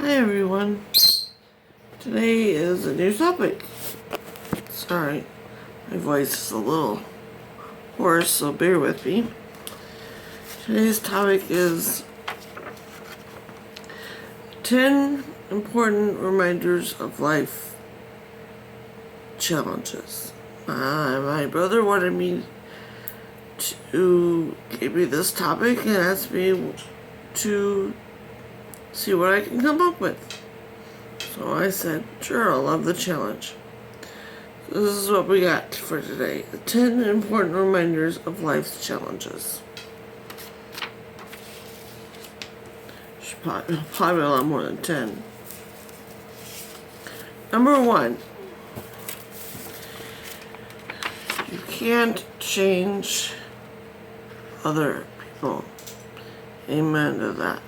Hi everyone. Today is a new topic. Sorry, my voice is a little hoarse, so bear with me. Today's topic is 10 important reminders of life challenges. My brother wanted me to give me this topic and asked me to see what I can come up with. So I said, sure, I'll love the challenge. This is what we got for today. 10 important reminders of life's challenges. Probably a lot more than 10. Number 1. You can't change other people. Amen to that.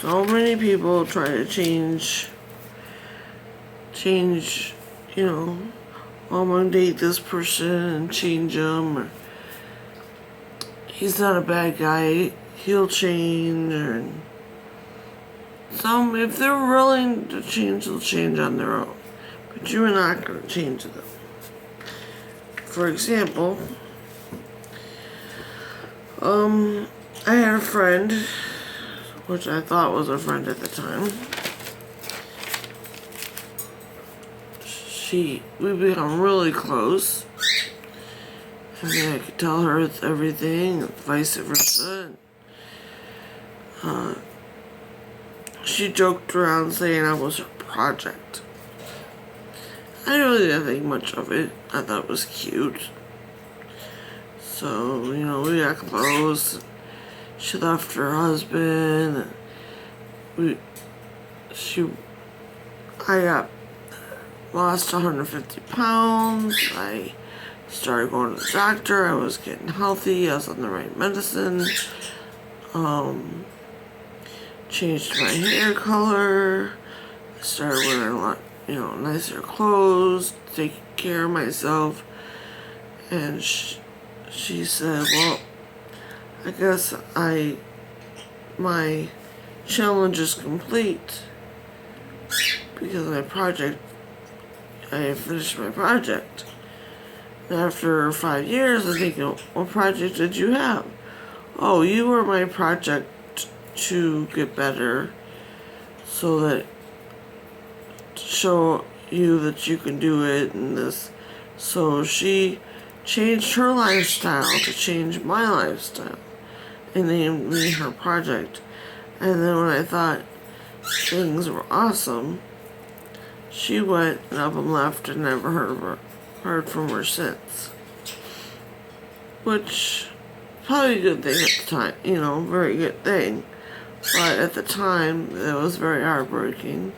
So many people try to change, I'm gonna date this person and change him, or he's not a bad guy, he'll change, or some, if they're willing to change, they'll change on their own. But you are not gonna change them. For example, I had a friend, which I thought was a friend at the time. We become really close. I mean, I could tell her everything, vice versa. She joked around saying I was her project. I really didn't think much of it. I thought it was cute. So, we got close. She left her husband. I got lost 150 pounds. I started going to the doctor. I was getting healthy. I was on the right medicine. Changed my hair color. I started wearing a lot, nicer clothes, taking care of myself. And she said, well, I guess my challenge is complete because I finished my project. And after 5 years, I think, what project did you have? Oh, you were my project to get better, so that to show you that you can do it and this. So she changed her lifestyle to change my lifestyle and named me her project. And then when I thought things were awesome, she went and up and left and never heard from her since. Which, probably a good thing at the time, very good thing. But at the time, it was very heartbreaking.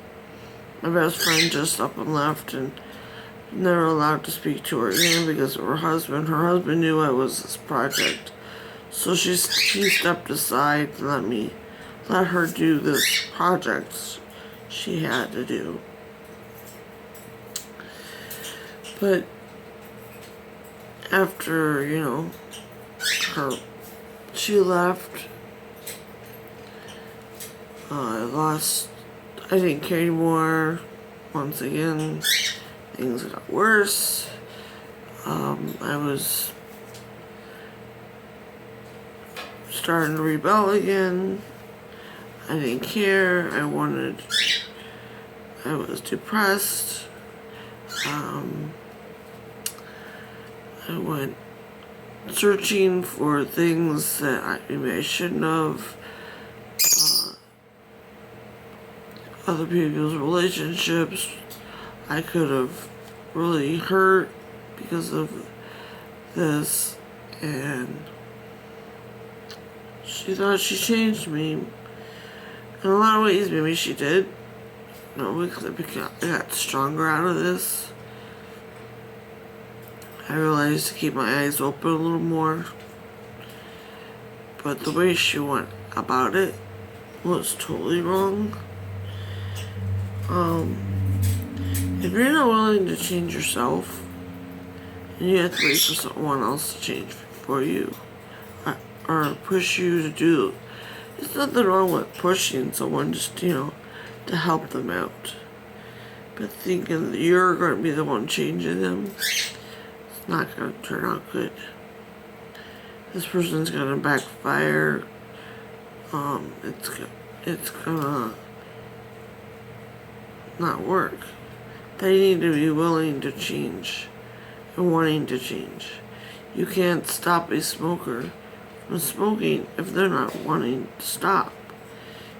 My best friend just up and left and never allowed to speak to her again because of her husband. Her husband knew I was this project. So she stepped aside to let her do this project she had to do. But after, she left, I didn't care anymore. Once again, things got worse. I was starting to rebel again. I didn't care. I was depressed. I went searching for things that maybe I shouldn't have. Other people's relationships I could have really hurt because of this, and she thought she changed me. In a lot of ways, maybe she did. Because I got stronger out of this. I realized to keep my eyes open a little more. But the way she went about it was totally wrong. If you're not willing to change yourself, and you have to wait for someone else to change for you, or push you to do, there's nothing wrong with pushing someone, just, to help them out. But thinking that you're going to be the one changing them, it's not going to turn out good. This person's going to backfire. It's gonna not work. They need to be willing to change and wanting to change. You can't stop a smoker from smoking if they're not wanting to stop.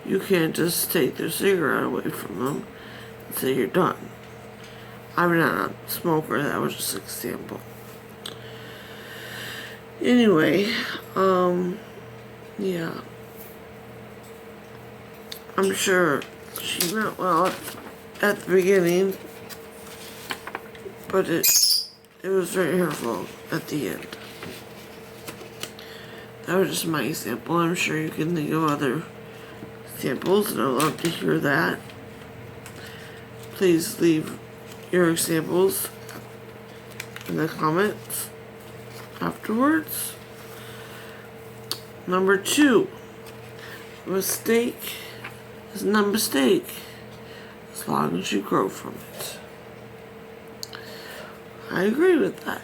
You can't just take their cigarette away from them and say you're done. I'm not a smoker, that was just an example. Anyway, yeah. I'm sure she meant well at the beginning, but it was very hurtful at the end. That was just my example. I'm sure you can think of other examples, and I'd love to hear that. Please leave your examples in the comments afterwards. Number 2, mistake is not a mistake as long as you grow from it. I agree with that.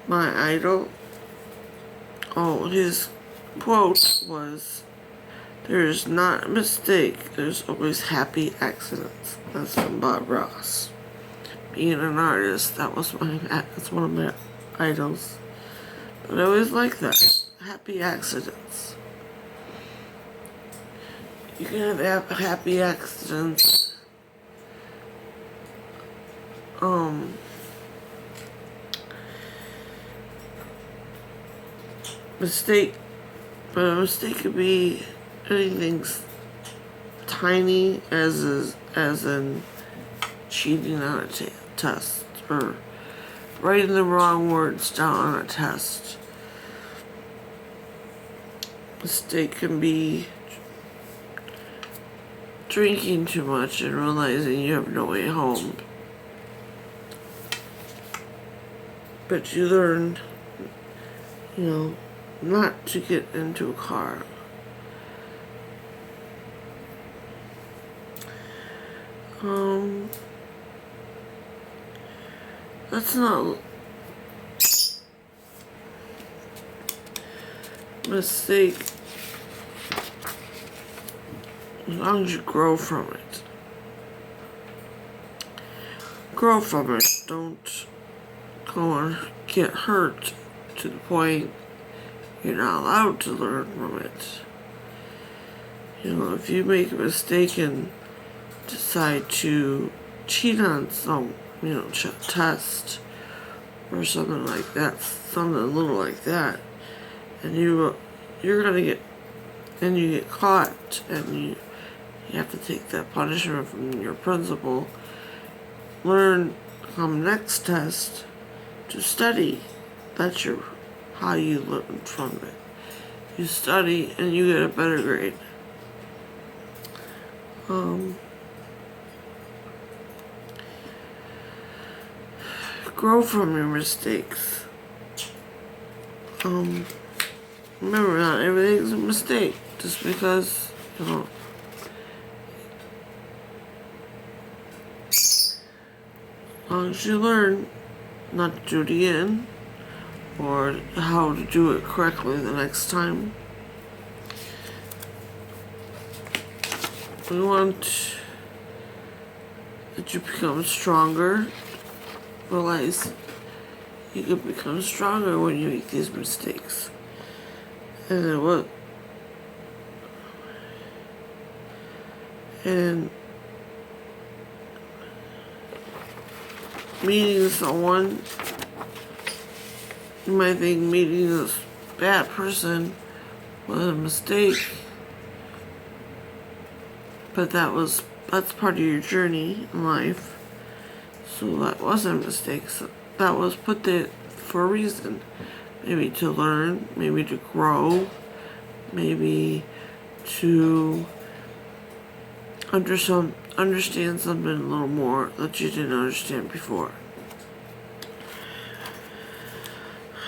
My idol, his quote was, "There is not a mistake, there's always happy accidents." That's from Bob Ross. Being an artist, that's one of my idols. But I always like that. Happy accidents. You can have happy accidents. Mistake, but a mistake could be anything tiny as in cheating on a test or writing the wrong words down on a test. Mistake can be drinking too much and realizing you have no way home. But you learn, not to get into a car. That's not a mistake as long as you grow from it. Grow from it. Don't go and get hurt to the point you're not allowed to learn from it. If you make a mistake and decide to cheat on some, test or something like that, something little like that, and you're gonna get caught, and you have to take that punishment from your principal. Learn come next test to study. That's how you learn from it. You study and you get a better grade. Grow from your mistakes. Remember, not everything's a mistake just because, as long as you learn not to do it again, or how to do it correctly the next time. We want that you become stronger. Realize you can become stronger when you make these mistakes. And then and meeting someone, you might think meeting this bad person was a mistake, but that's part of your journey in life. So that wasn't a mistake. So that was put there for a reason. Maybe to learn, maybe to grow, maybe to understand something a little more that you didn't understand before.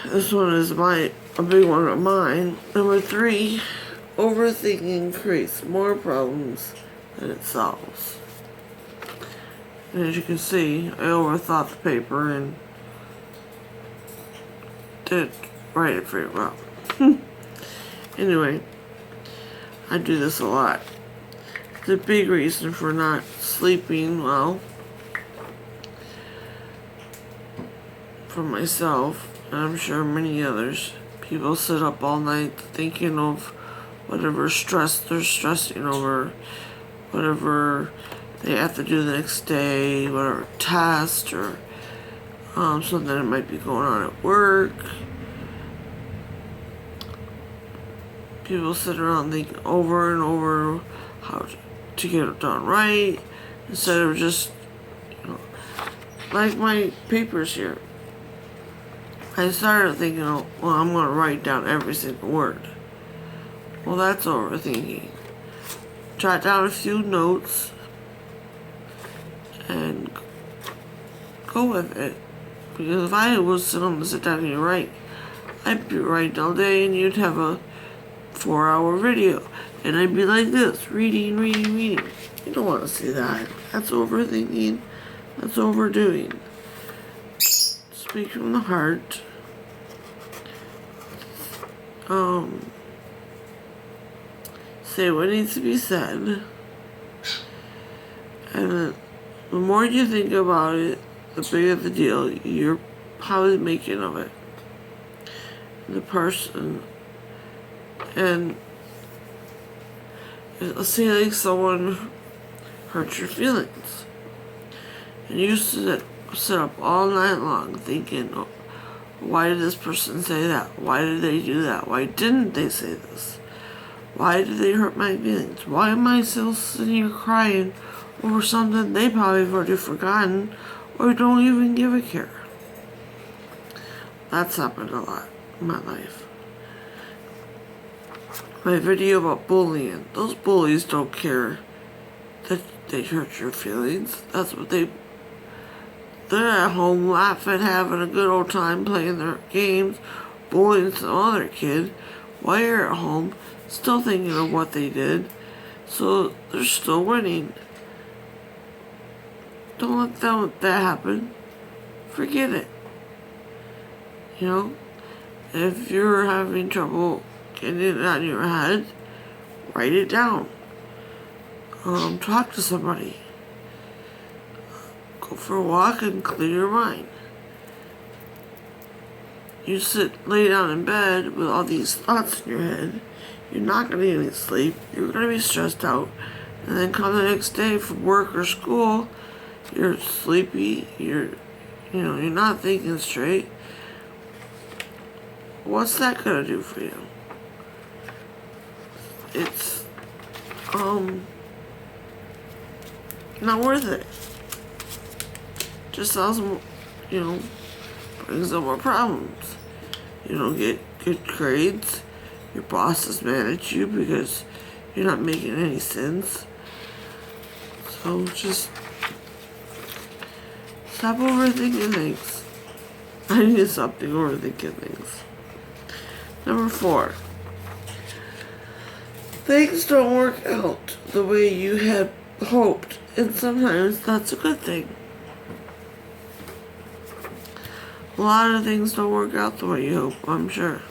This one is a big one of mine. Number 3 overthinking creates more problems than it solves. And as you can see, I overthought the paper and didn't write it very well. Anyway, I do this a lot. The big reason for not sleeping well for myself, and I'm sure many others, people sit up all night thinking of whatever stress they're stressing over, whatever they have to do the next day, whatever test or something that might be going on at work. People sit around thinking over and over how to get it done right, instead of just, like my papers here. I started thinking, well, I'm going to write down every single word. Well, that's overthinking. Jot down a few notes and go with it. Because if I was to sit down and write, I'd be writing all day and you'd have a 4-hour video. And I'd be like this, reading. You don't want to see that. That's overthinking. That's overdoing. Speak from the heart. Say what needs to be said. And the more you think about it, the bigger the deal you're probably making of it. The person. And let's say like someone hurt your feelings. And you sit up all night long thinking, oh, why did this person say that? Why did they do that? Why didn't they say this? Why did they hurt my feelings? Why am I still sitting here crying over something they probably have already forgotten or don't even give a care? That's happened a lot in my life. My video about bullying. Those bullies don't care that they hurt your feelings. That's what they're at home laughing, having a good old time playing their games, bullying some other kid, while you're at home still thinking of what they did. So they're still winning. Don't let that happen. Forget it. If you're having trouble getting it out of your head, write it down. Talk to somebody. Go for a walk and clear your mind. You lay down in bed with all these thoughts in your head, you're not going to get any sleep, you're going to be stressed out, and then come the next day from work or school, you're sleepy, you're not thinking straight. What's that going to do for you? It's, not worth it. Just sounds, brings up more problems. You don't get good grades. Your bosses mad at you because you're not making any sense. So just stop overthinking things. I need to stop overthinking things. Number 4. Things don't work out the way you had hoped, and sometimes that's a good thing. A lot of things don't work out the way you hope, I'm sure.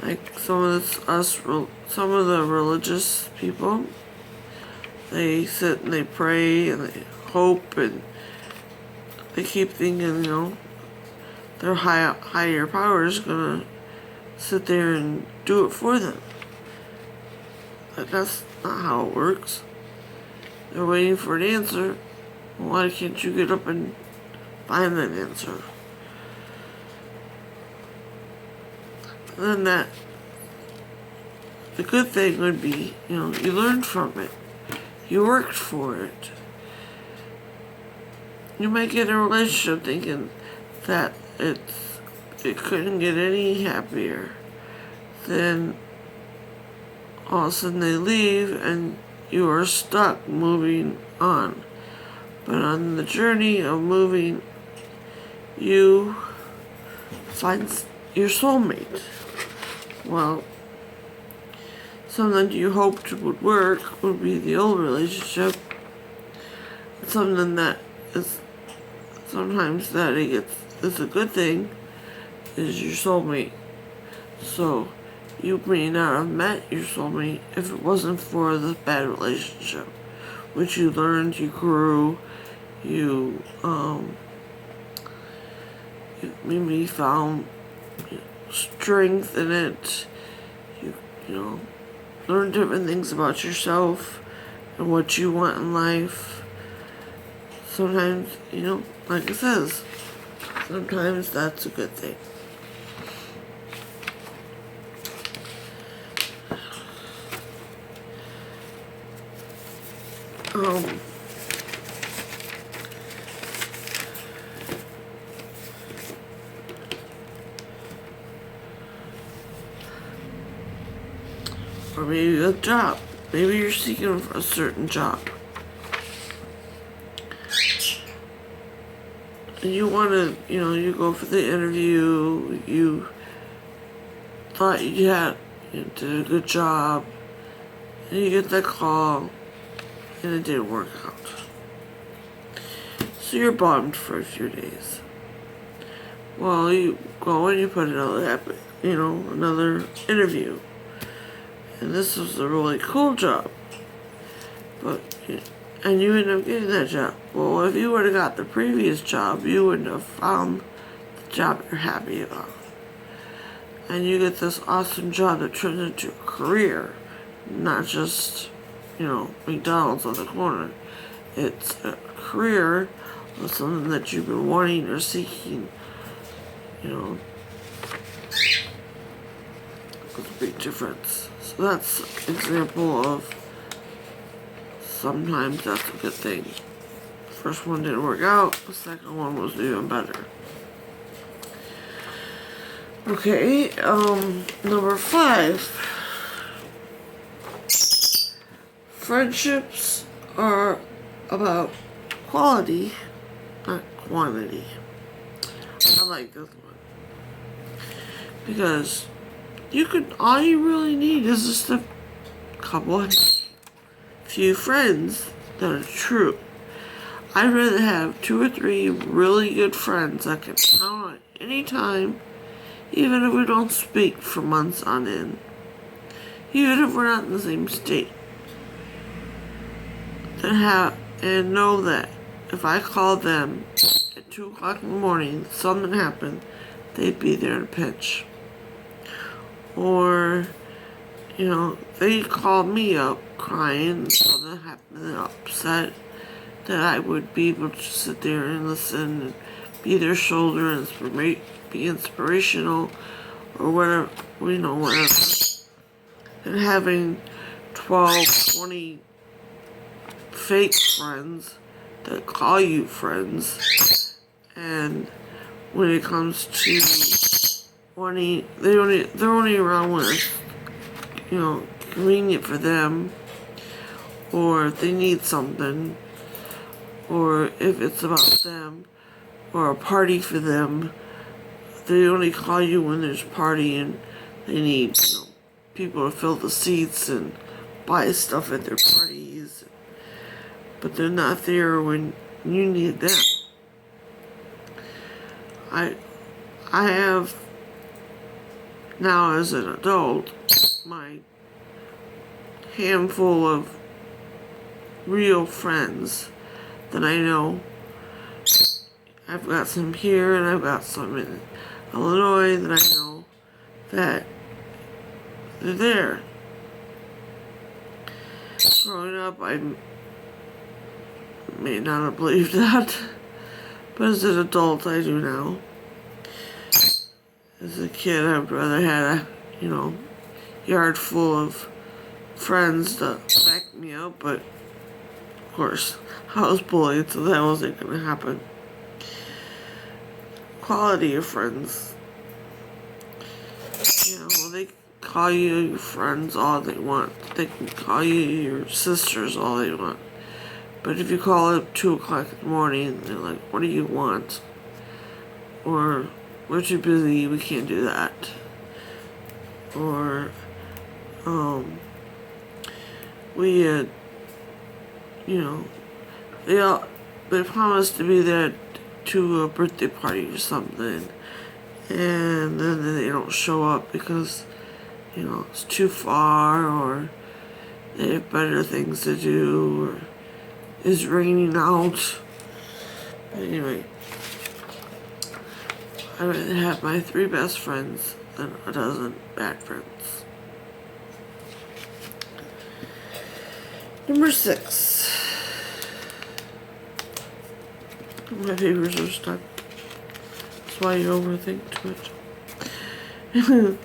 Like some of the religious people, they sit and they pray and they hope and they keep thinking, their higher power is gonna sit there and do it for them. But that's not how it works. They're waiting for an answer. Why can't you get up and find that answer? And then the good thing would be, you learned from it. You worked for it. You might get in a relationship thinking that it couldn't get any happier. Then all of a sudden they leave and you are stuck moving on. But on the journey of moving, you finds your soulmate. Well, something you hoped would work would be the old relationship. Something that is sometimes that is a good thing is your soulmate. So you may not have met your soulmate if it wasn't for the bad relationship, which you learned, you grew, you maybe found strength in it. You know, learn different things about yourself and what you want in life. Sometimes, like it says, sometimes that's a good thing. Or maybe a job. Maybe you're seeking for a certain job. And you want to, you go for the interview, you thought you did a good job, and you get that call, and it didn't work out. So you're bummed for a few days. Well, you go and you put another interview. And this was a really cool job. And you end up getting that job. Well, if you would have got the previous job, you wouldn't have found the job you're happy about. And you get this awesome job that turns into a career, not just, McDonald's on the corner. It's a career of something that you've been wanting or seeking, There's a big difference. So that's an example of sometimes that's a good thing. The first one didn't work out, the second one was even better. Okay, number 5. Friendships are about quality, not quantity. I like this one. Because all you really need is just a few friends that are true. I'd rather have 2 or 3 really good friends I can count on any time, even if we don't speak for months on end. Even if we're not in the same state. And know that if I called them at 2 o'clock in the morning, something happened, they'd be there in a pinch. Or, they called me up crying, something happened, and upset, that I would be able to sit there and listen and be their shoulder and be inspirational or whatever, whatever. And having 12, 20 fake friends that call you friends, and when it comes to they're only around when it's convenient for them, or if they need something, or if it's about them, or a party for them. They only call you when there's a party and they need people to fill the seats and buy stuff at their parties, but they're not there when you need them. I have now, as an adult, my handful of real friends that I know. I've got some here and I've got some in Illinois that I know that they're there. Growing up, I may not have believed that, but as an adult, I do now. As a kid, I'd rather had a, yard full of friends to back me up, but of course, I was bullied, so that wasn't going to happen. Quality of friends. They call you your friends all they want. They can call you your sisters all they want. But if you call at 2 o'clock in the morning, they're like, what do you want? Or we're too busy, we can't do that. Or, we had, they promised to be there to a birthday party or something, and then they don't show up because, it's too far, or they have better things to do, or it's raining out. But anyway, I'd rather have my 3 best friends than a dozen bad friends. Number 6. My papers are stuck. That's why you overthink too much.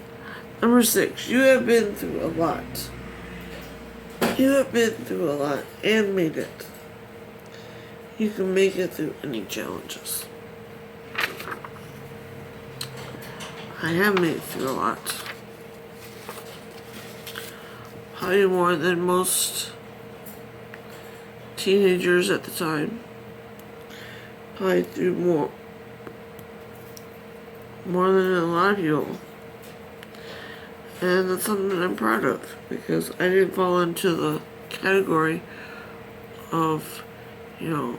Number 6. You have been through a lot. You have been through a lot and made it. You can make it through any challenges. I have made it through a lot. Probably more than most teenagers at the time. Probably through more than a lot of people. And that's something I'm proud of, because I didn't fall into the category of, a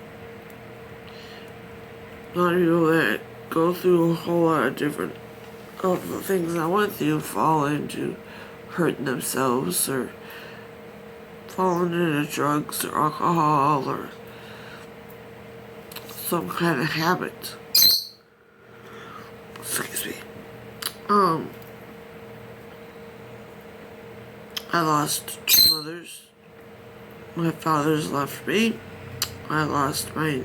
lot of people that go through a whole lot of different of the things I went through, fall into hurting themselves, or falling into drugs or alcohol or some kind of habit. Excuse me. I lost 2 mothers. My father's left me. I lost my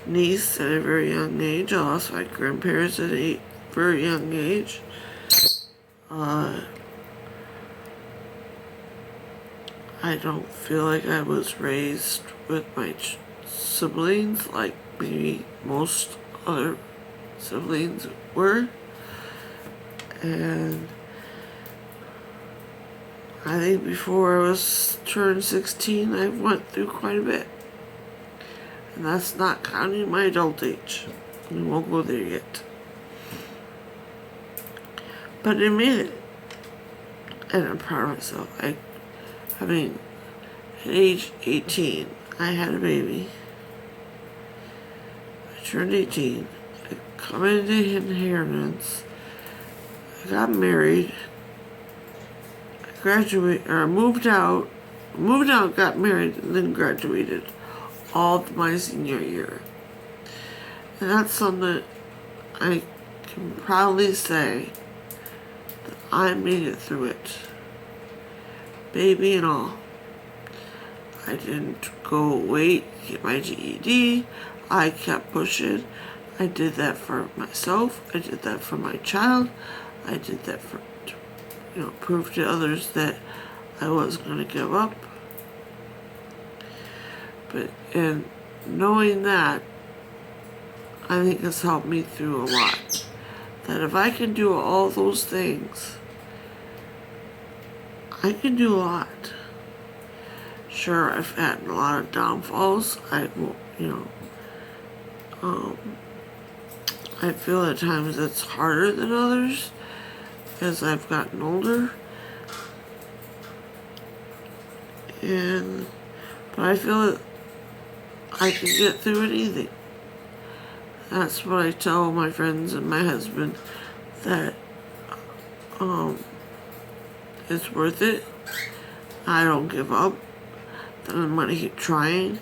niece at a very young age. I lost my grandparents at a very young age. I don't feel like I was raised with my siblings like maybe most other siblings were. And I think before I was turned 16, I went through quite a bit. And that's not counting my adult age. We won't go there yet. But I made it. And I'm proud of myself. At age 18, I had a baby. I turned 18. I come into inheritance. I got married. Moved out, got married, and then graduated all of my senior year. And that's something I can proudly say that I made it through it. Baby and all. I didn't go wait to get my GED. I kept pushing. I did that for myself. I did that for my child. I did that for prove to others that I wasn't going to give up. And knowing that, I think has helped me through a lot. That if I can do all those things, I can do a lot. Sure, I've had a lot of downfalls. I feel at times it's harder than others as I've gotten older. But I feel that I can get through anything. That's what I tell my friends and my husband, that it's worth it. I don't give up. That I'm gonna keep trying.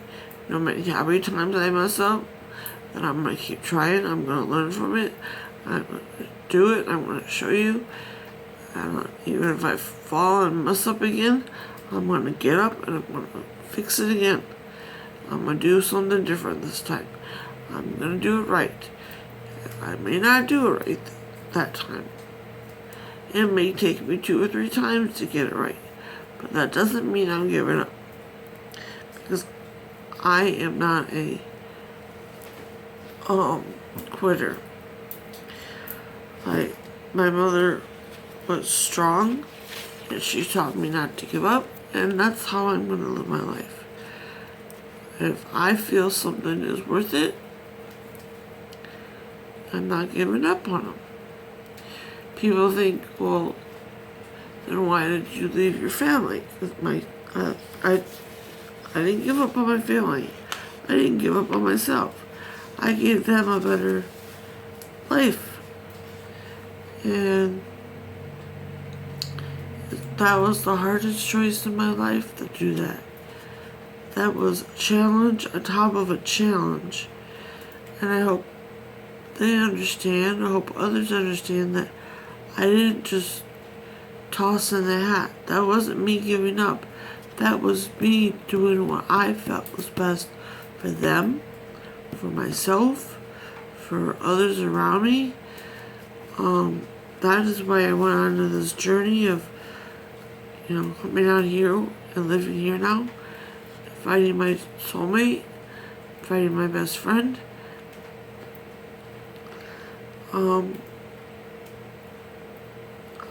No matter how many times I mess up, that I'm gonna keep trying. I'm gonna learn from it. I'm gonna do it. I'm gonna show you. Even if I fall and mess up again, I'm gonna get up and I'm gonna fix it again. I'm gonna do something different this time. I'm gonna do it right. I may not do it right that time. It may take me 2 or 3 times to get it right, but that doesn't mean I'm giving up, because I am not a quitter. My mother was strong, and she taught me not to give up, and that's how I'm going to live my life. If I feel something is worth it, I'm not giving up on them. People think, well, then why did you leave your family? 'Cause I didn't give up on my family. I didn't give up on myself. I gave them a better life. And that was the hardest choice in my life, to do that. That was a challenge on top of a challenge. And I hope they understand, I hope others understand that I didn't just toss in the hat. That wasn't me giving up. That was me doing what I felt was best for them, for myself, for others around me. That is why I went on to this journey of, coming out here and living here now, finding my soulmate, finding my best friend.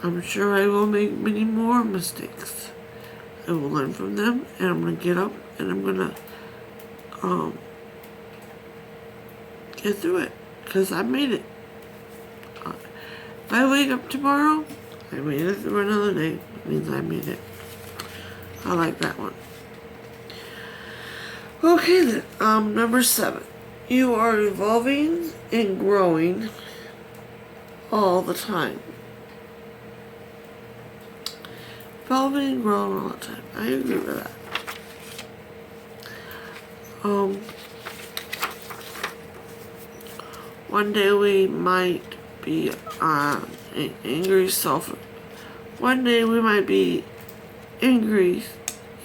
I'm sure I will make many more mistakes. I will learn from them, and I'm going to get up, and I'm going to get through it, because I made it. If I wake up tomorrow, I made it through another day. It means I made it. I like that one. Okay then, number 7. You are evolving and growing all the time. Evolving and growing all the time. I agree with that. One day we might be angry, selfish. One day we might be angry,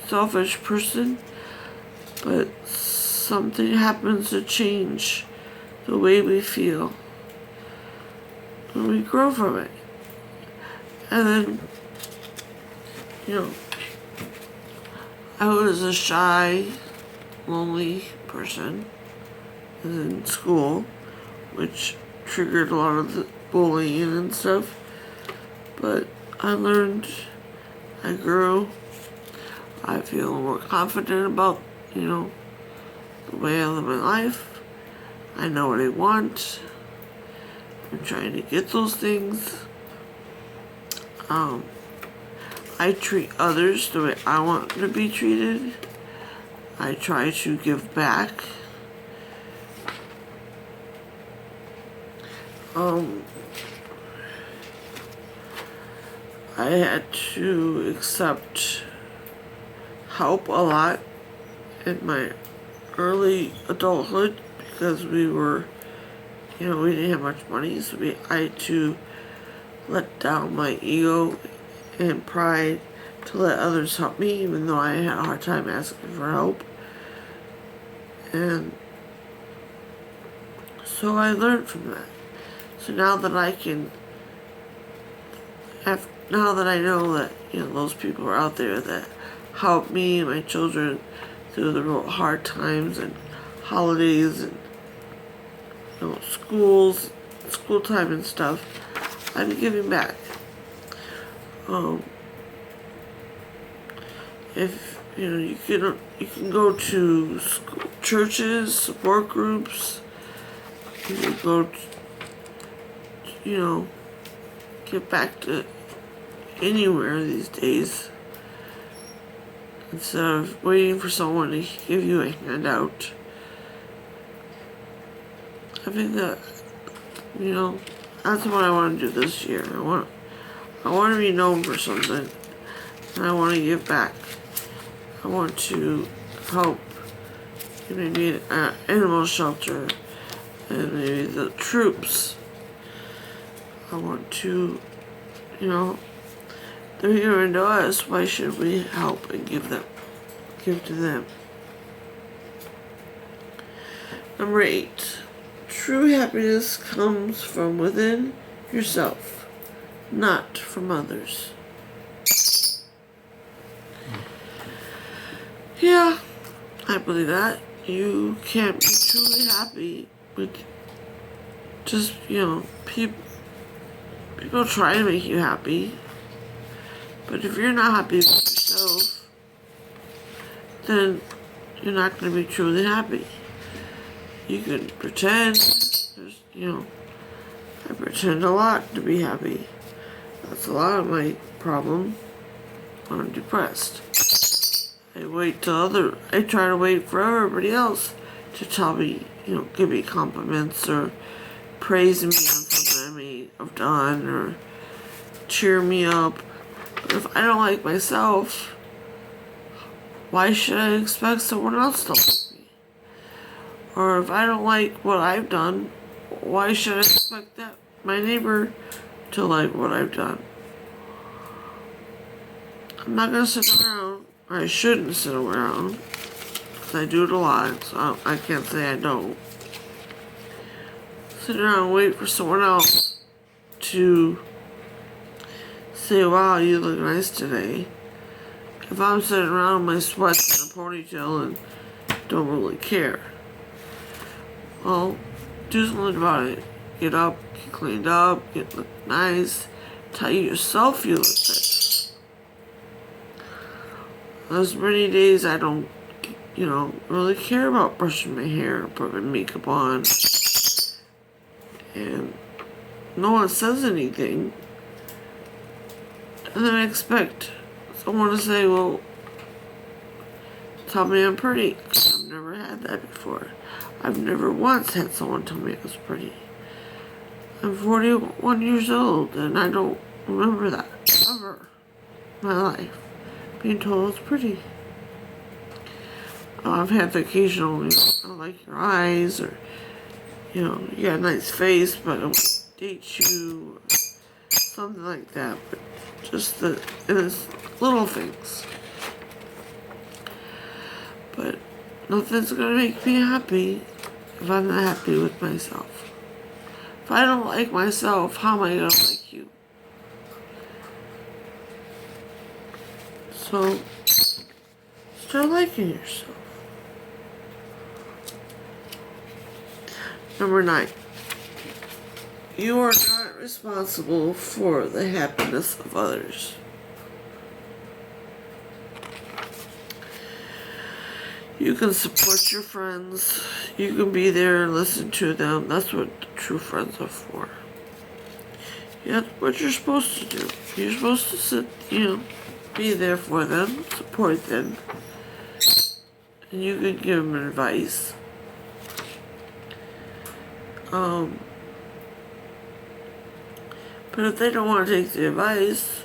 selfish person, but something happens to change the way we feel, and we grow from it. And then, I was a shy, lonely person in school, which triggered a lot of the bullying and stuff. But I learned, I grew, I feel more confident about, the way I live my life. I know what I want. I'm trying to get those things. I treat others the way I want to be treated. I try to give back. I had to accept help a lot in my early adulthood, because we were, we didn't have much money, so I had to let down my ego and pride to let others help me, even though I had a hard time asking for help. And so I learned from that. So now that now that I know that, those people are out there that help me and my children through the real hard times and holidays and, school time and stuff, I'm giving back. If you can go to churches, support groups. You can go to, get back to anywhere these days, instead of waiting for someone to give you a handout. I think that, that's what I want to do this year. I want to be known for something, and I want to give back. I want to help maybe an animal shelter and maybe the troops. I want to, they're here to us. Why should we help and give to them? Number 8. True happiness comes from within yourself, not from others. Yeah, I believe that. You can't be truly happy with just, people try to make you happy. But if you're not happy with yourself, then you're not going to be truly happy. You can pretend, I pretend a lot to be happy. That's a lot of my problem when I'm depressed. I try to wait for everybody else to tell me, give me compliments or praise me on something I may have done or cheer me up. But if I don't like myself, why should I expect someone else to like me? Or if I don't like what I've done, why should I expect that my neighbor to like what I've done? I'm not gonna sit around, or I shouldn't sit around, because I do it a lot, so I can't say I don't. Sit around and wait for someone else to say, wow, you look nice today. If I'm sitting around in my sweats and a ponytail and don't really care, well, do something about it. Get up, get cleaned up, look nice. Tell yourself you look nice. There's many days I don't, really care about brushing my hair, putting makeup on, and no one says anything. And then I expect someone to say, well, tell me I'm pretty. 'Cause I've never had that before. I've never once had someone tell me I was pretty. I'm 41 years old, and I don't remember that ever in my life, being told I was pretty. I've had the occasional, I like your eyes, or, you got a nice face, but I won't date you, or something like that. But just it's little things. But nothing's gonna make me happy if I'm not happy with myself. If I don't like myself, how am I gonna like you? So, start liking yourself. Number 9. You are not responsible for the happiness of others. You can support your friends. You can be there and listen to them. That's what true friends are for. That's what you're supposed to do. You're supposed to sit, be there for them, support them. And you can give them advice. But if they don't want to take the advice,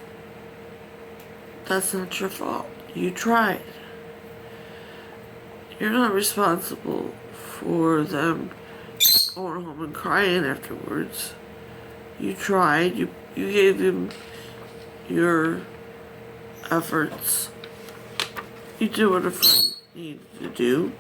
that's not your fault. You tried. You're not responsible for them going home and crying afterwards. You tried. You gave them your efforts. You did what a friend needed to do.